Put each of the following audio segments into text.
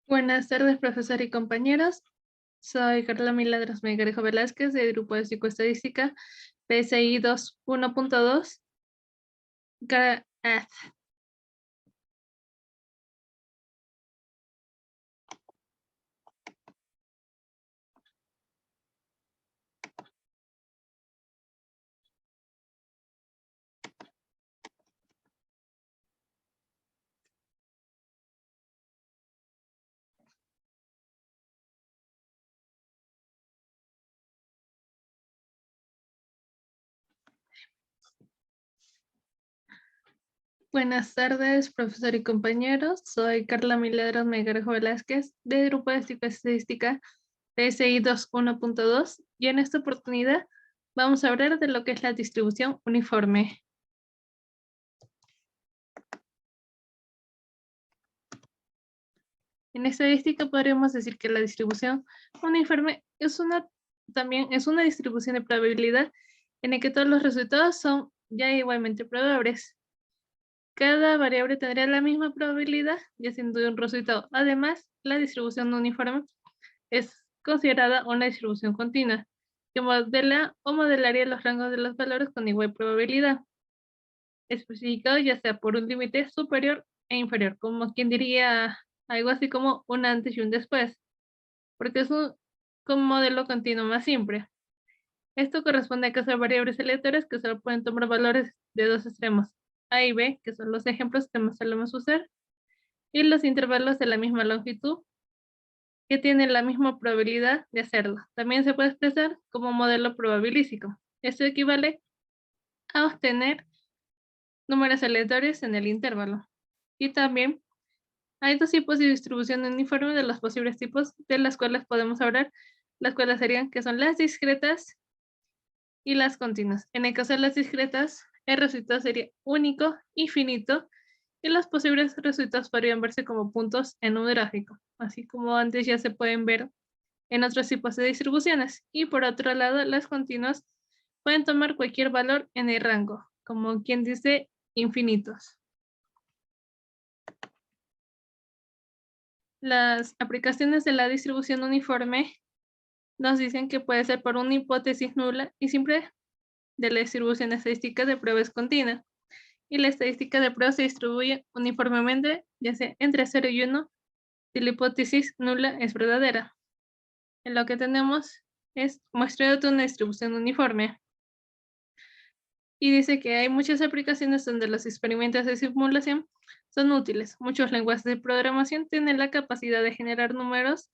Buenas tardes, profesor y compañeros. Soy Carla Milagros Melgarejo Velázquez, del Grupo de Psicoestadística, PSI 2.1.2. Buenas tardes, profesor y compañeros. Soy Carla Milagros Melgarejo Velázquez, del Grupo de Psicoestadística, PSI 2.1.2. Y en esta oportunidad vamos a hablar de lo que es la distribución uniforme. En estadística podríamos decir que la distribución uniforme también es una distribución de probabilidad en la que todos los resultados son ya igualmente probables. Cada variable tendría la misma probabilidad ya siendo un resultado. Además, la distribución uniforme es considerada una distribución continua que modela o modelaría los rangos de los valores con igual probabilidad, especificado ya sea por un límite superior e inferior, como quien diría algo así como un antes y un después, porque es un modelo continuo más simple. Esto corresponde a que son variables aleatorias que solo pueden tomar valores de dos extremos, A y B, que son los ejemplos que más solemos usar, y los intervalos de la misma longitud, que tienen la misma probabilidad de hacerlo. También se puede expresar como modelo probabilístico. Esto equivale a obtener números aleatorios en el intervalo. Y también hay dos tipos de distribución uniforme de los posibles tipos de las cuales podemos hablar, las cuales serían que son las discretas y las continuas. En el caso de las discretas, el resultado sería único y finito, y los posibles resultados podrían verse como puntos en un gráfico, así como antes ya se pueden ver en otros tipos de distribuciones. Y por otro lado, las continuas pueden tomar cualquier valor en el rango, como quien dice infinitos. Las aplicaciones de la distribución uniforme nos dicen que puede ser por una hipótesis nula y simple de la distribución estadística de pruebas continua. Y la estadística de pruebas se distribuye uniformemente, ya sea entre 0 y 1, si la hipótesis nula es verdadera. En lo que tenemos es muestreo de una distribución uniforme. Y dice que hay muchas aplicaciones donde los experimentos de simulación son útiles. Muchos lenguajes de programación tienen la capacidad de generar números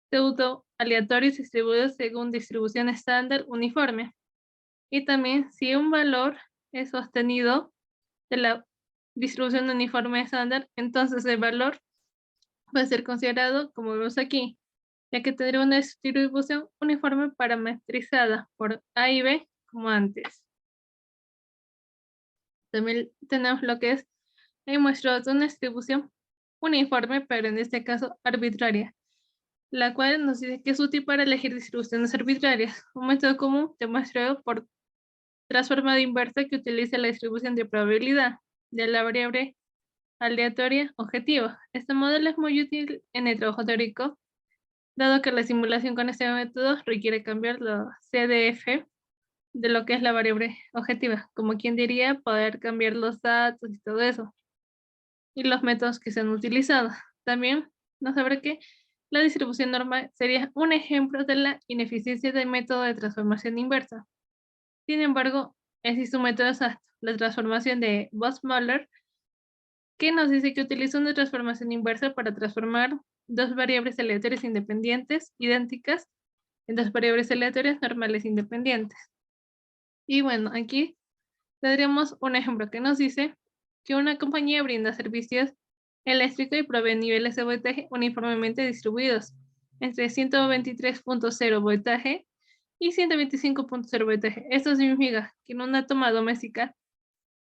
pseudo aleatorios distribuidos según distribución estándar uniforme. Y también si un valor es sostenido de la distribución uniforme estándar, entonces el valor va a ser considerado, como vemos aquí, ya que tendrá una distribución uniforme parametrizada por A y B como antes. También tenemos lo que es el muestreo de una distribución uniforme, pero en este caso arbitraria, la cual nos dice que es útil para elegir distribuciones arbitrarias. Un método común de muestreo por transformada inversa que utiliza la distribución de probabilidad de la variable aleatoria objetiva. Este modelo es muy útil en el trabajo teórico, dado que la simulación con este método requiere cambiar los CDF de lo que es la variable objetiva, como quien diría poder cambiar los datos y todo eso, y los métodos que se han utilizado. También nos sabrá que la distribución normal sería un ejemplo de la ineficiencia del método de transformación inversa. Sin embargo, existe un método exacto, la transformación de Boss-Muller, que nos dice que utiliza una transformación inversa para transformar dos variables aleatorias independientes idénticas en dos variables aleatorias normales independientes. Y bueno, aquí tendríamos un ejemplo que nos dice que una compañía brinda servicios eléctricos y provee niveles de voltaje uniformemente distribuidos entre 123.0 voltaje y 125.0 voltaje. Esto significa que en una toma doméstica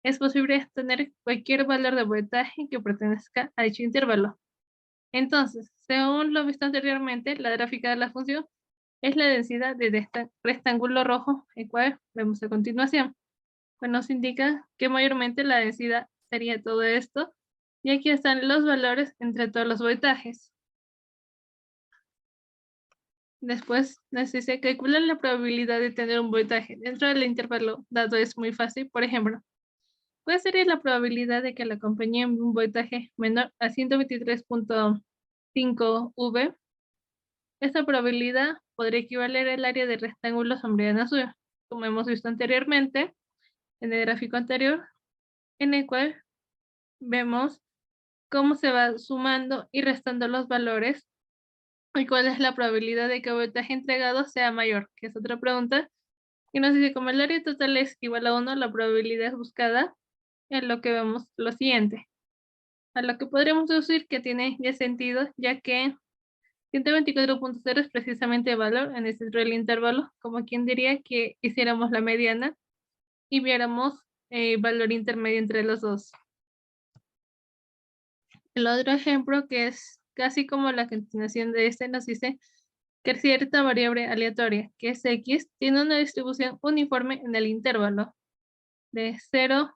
es posible tener cualquier valor de voltaje que pertenezca a dicho intervalo. Entonces, según lo visto anteriormente, la gráfica de la función es la densidad de este rectángulo rojo, el cual vemos a continuación. Pues nos indica que mayormente la densidad sería todo esto, y aquí están los valores entre todos los voltajes. Después nos dice calcular la probabilidad de tener un voltaje dentro del intervalo dado. Es muy fácil. Por ejemplo, ¿cuál sería la probabilidad de que la compañía envíe un voltaje menor a 123.5 V? Esta probabilidad podría equivaler al área de rectángulo sombreado en azul, como hemos visto anteriormente en el gráfico anterior, en el cual vemos cómo se va sumando y restando los valores y cuál es la probabilidad de que el voltaje entregado sea mayor, que es otra pregunta. Y nos dice, como el área total es igual a 1, la probabilidad buscada es lo que vemos lo siguiente. A lo que podríamos deducir que tiene ya sentido, ya que 124.0 es precisamente el valor en el centro del intervalo, como quien diría que hiciéramos la mediana y viéramos el valor intermedio entre los dos. El otro ejemplo, que es casi como la continuación de este, nos dice que cierta variable aleatoria, que es x, tiene una distribución uniforme en el intervalo de 0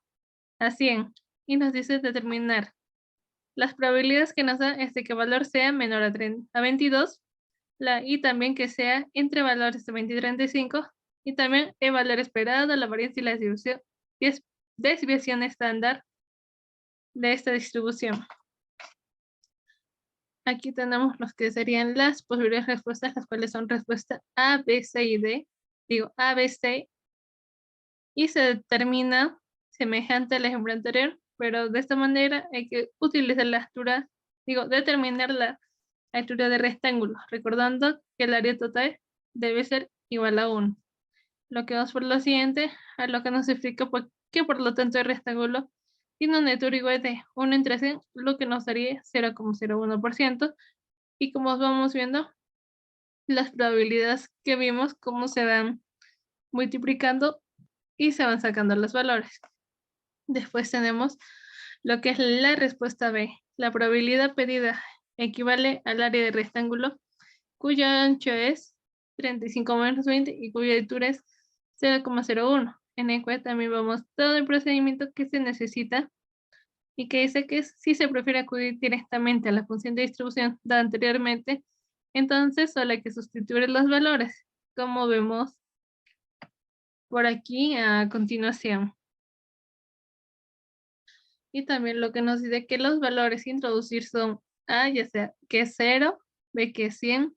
a 100 y nos dice determinar las probabilidades que nos da es de que el valor sea menor a 22, y también que sea entre valores de 20 y 35, y también el valor esperado, la varianza y la desviación estándar de esta distribución. Aquí tenemos los que serían las posibles respuestas, las cuales son respuesta A, B, C y D. Digo A, B, C, y se determina semejante al ejemplo anterior, pero de esta manera hay que utilizar la altura, determinar la altura de rectángulo, recordando que el área total debe ser igual a 1. Lo que vamos por lo siguiente, a lo que nos explica que por lo tanto el rectángulo tiene una altura igual de 1 entre 100, lo que nos daría 0,01%. Y como vamos viendo, las probabilidades que vimos, cómo se van multiplicando y se van sacando los valores. Después tenemos lo que es la respuesta B. La probabilidad pedida equivale al área de rectángulo cuyo ancho es 35 menos 20 y cuya altura es 0,01. En el cual también vamos todo el procedimiento que se necesita y que dice que si se prefiere acudir directamente a la función de distribución dada anteriormente, entonces solo hay que sustituir los valores, como vemos por aquí a continuación. Y también lo que nos dice que los valores a introducir son A, ya sea que es 0, B que es 100,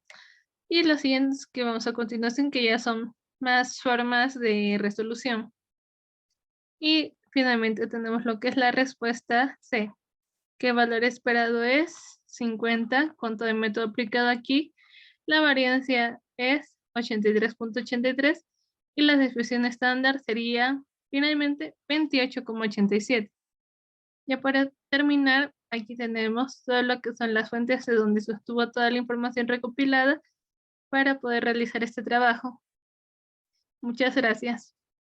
y los siguientes que vamos a continuación que ya son más formas de resolución. Y finalmente tenemos lo que es la respuesta C, que el valor esperado es 50, con todo el método aplicado aquí. La variancia es 83.83 y la desviación estándar sería finalmente 28,87. Ya para terminar, aquí tenemos todo lo que son las fuentes de donde se obtuvo toda la información recopilada para poder realizar este trabajo. Muchas gracias.